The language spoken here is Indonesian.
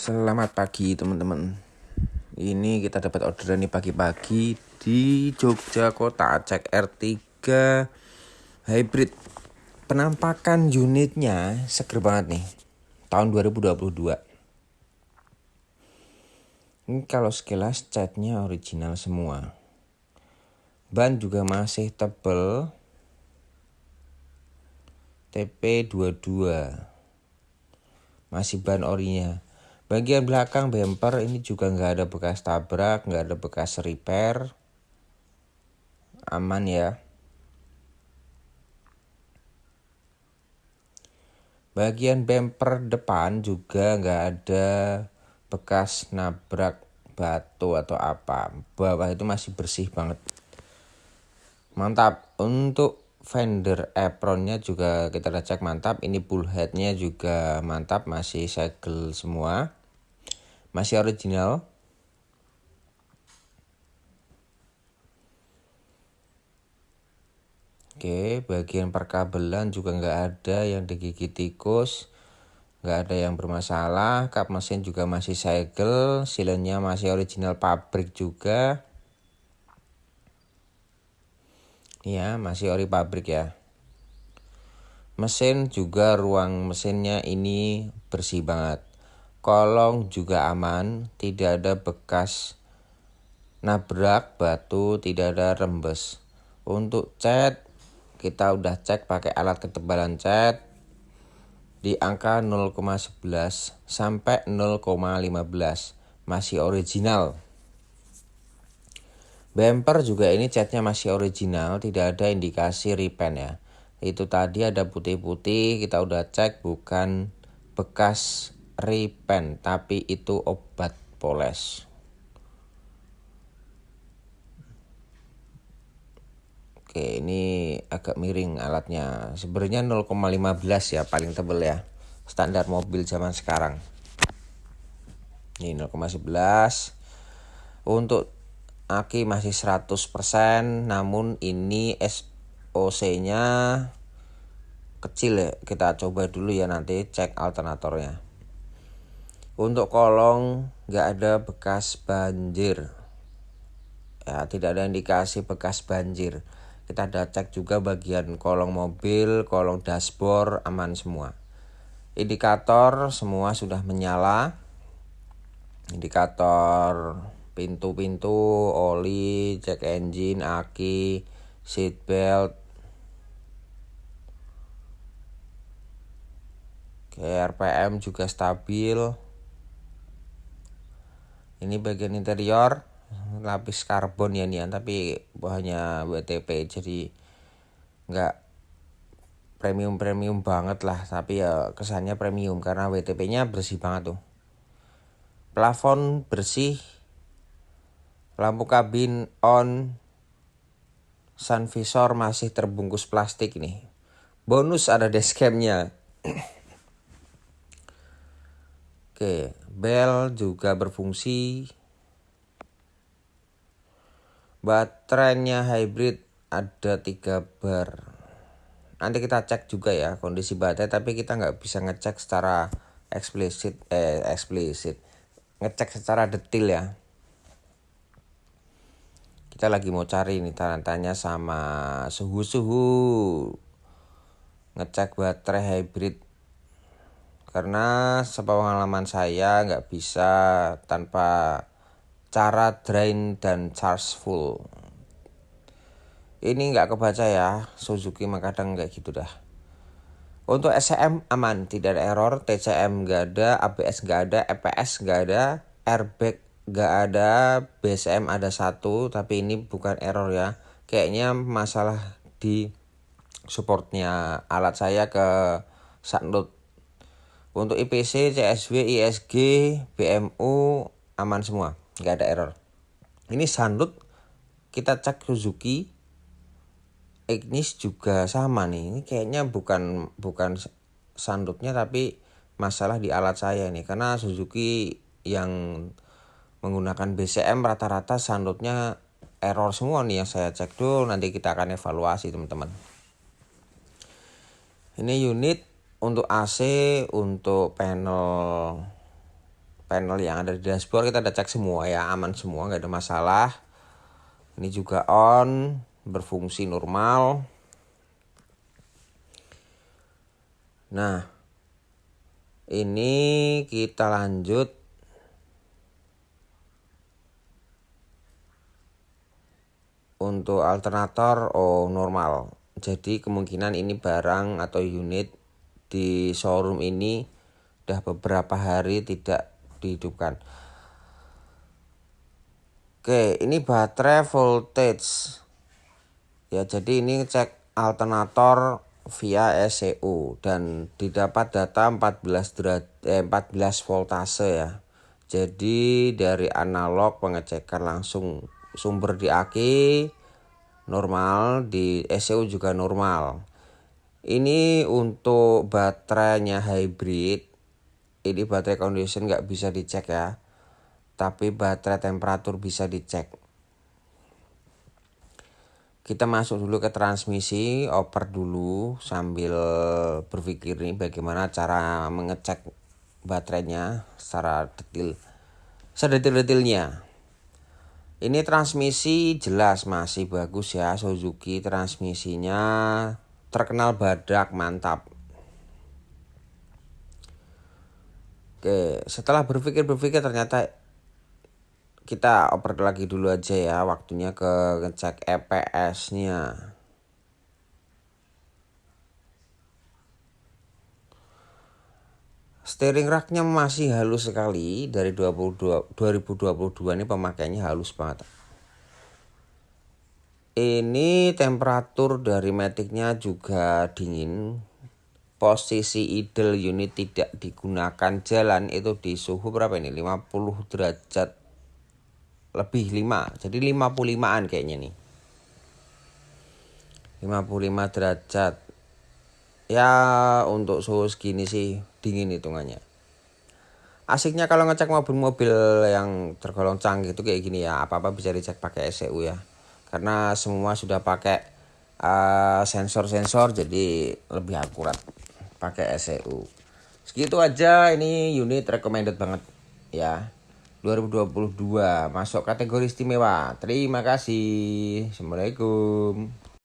Selamat pagi teman-teman. Ini kita dapat orderan nih pagi-pagi di Jogja Kota, cek R3 hybrid. Penampakan unitnya seger banget nih. Tahun 2022. Ini kalau sekilas catnya original semua. Ban juga masih tebel. TP22. Masih ban orinya. Bagian belakang bumper ini juga nggak ada bekas tabrak, nggak ada bekas repair. Aman ya. Bagian bumper depan juga nggak ada bekas nabrak batu atau apa. Bawah itu masih bersih banget. Mantap. Untuk fender apronnya juga kita udah cek mantap. Ini bullheadnya juga mantap, masih segel semua. Masih original. Oke, bagian perkabelan juga nggak ada yang digigit tikus, nggak ada yang bermasalah. Kap mesin juga masih segel, silennya masih original pabrik juga. Ya, masih ori pabrik ya. Mesin juga ruang mesinnya ini bersih banget. Kolong juga aman, tidak ada bekas nabrak batu, tidak ada rembes. Untuk cat kita udah cek pakai alat ketebalan cat di angka 0,11 sampai 0,15, masih original. Bumper juga ini catnya masih original, tidak ada indikasi repaint ya. Itu tadi ada putih-putih, kita udah cek bukan bekas repaint, tapi itu obat poles. Oke, ini agak miring alatnya. Sebenarnya 0,15 ya paling tebel ya. Standar mobil zaman sekarang. Ini 0,11. Untuk aki masih 100%, namun ini SOC-nya kecil ya. Kita coba dulu ya, nanti cek alternatornya. Untuk kolong nggak ada bekas banjir. Ya, tidak ada indikasi bekas banjir. Kita ada cek juga bagian kolong mobil, kolong dashboard aman semua. Indikator semua sudah menyala. Indikator pintu-pintu, oli, cek engine, aki, seat belt. RPM juga stabil. Ini bagian interior, lapis karbon ya nih, tapi bahannya WTP, jadi nggak premium banget lah, tapi ya kesannya premium karena WTP-nya bersih banget tuh. Plafon bersih, lampu kabin on, sun visor masih terbungkus plastik nih. Bonus ada dashcam-nya. Oke, bel juga berfungsi. Baterainya hybrid, ada 3 bar. Nanti kita cek juga ya kondisi baterai, tapi kita nggak bisa ngecek secara eksplisit. Ngecek secara detail ya. Kita lagi mau cari nih tanya sama suhu. Ngecek baterai hybrid. Karena sepengalaman saya nggak bisa tanpa cara drain dan charge full. Ini nggak kebaca ya, Suzuki mah kadang kayak gitu dah. Untuk SCM aman, tidak ada error. TCM nggak ada, ABS nggak ada, EPS nggak ada, airbag nggak ada, BSM ada 1, tapi ini bukan error ya. Kayaknya masalah di supportnya alat saya ke Sunroof. Untuk IPC, CSW, ISG, BMU aman semua, nggak ada error. Ini Sunroof kita cek Suzuki, Ignis juga sama nih. Ini kayaknya bukan Sunroof-nya, tapi masalah di alat saya nih. Karena Suzuki yang menggunakan BCM rata-rata Sunroof-nya error semua nih yang saya cek dulu. Nanti kita akan evaluasi teman-teman. Ini unit untuk AC, untuk panel panel yang ada di dashboard kita udah cek semua ya, aman semua, nggak ada masalah. Ini juga on, berfungsi normal. Nah, ini kita lanjut untuk alternator. Oh, normal. Jadi kemungkinan ini barang atau unit di showroom ini udah beberapa hari tidak dihidupkan. Oke, ini baterai voltage. Ya, jadi ini cek alternator via ECU dan didapat data 14 voltase ya. Jadi dari analog pengecekan langsung sumber di aki normal, di ECU juga normal. Ini untuk baterainya hybrid, ini baterai condition nggak bisa dicek ya, tapi baterai temperatur bisa dicek. Kita masuk dulu ke transmisi, oper dulu sambil berpikir nih bagaimana cara mengecek baterainya secara detail, sedetil-detilnya. Ini transmisi jelas masih bagus ya, Suzuki transmisinya terkenal badak, mantap. Oke, setelah berpikir ternyata kita oper lagi dulu aja ya, waktunya ke ngecek EPS-nya. Steering racknya masih halus sekali, dari 2022 ini pemakaiannya halus banget. Ini temperatur dari maticnya juga dingin. Posisi idle unit tidak digunakan jalan itu di suhu berapa ini? 50 derajat lebih 5. Jadi 55-an kayaknya nih. 55 derajat. Ya untuk suhu segini sih dingin hitungannya. Asiknya kalau ngecek mobil-mobil yang tergolong canggih itu kayak gini ya, apa-apa bisa dicek pakai ECU ya. Karena semua sudah pakai sensor-sensor, jadi lebih akurat pakai ECU. Segitu aja, ini unit recommended banget ya. 2022 masuk kategori istimewa. Terima kasih. Assalamualaikum.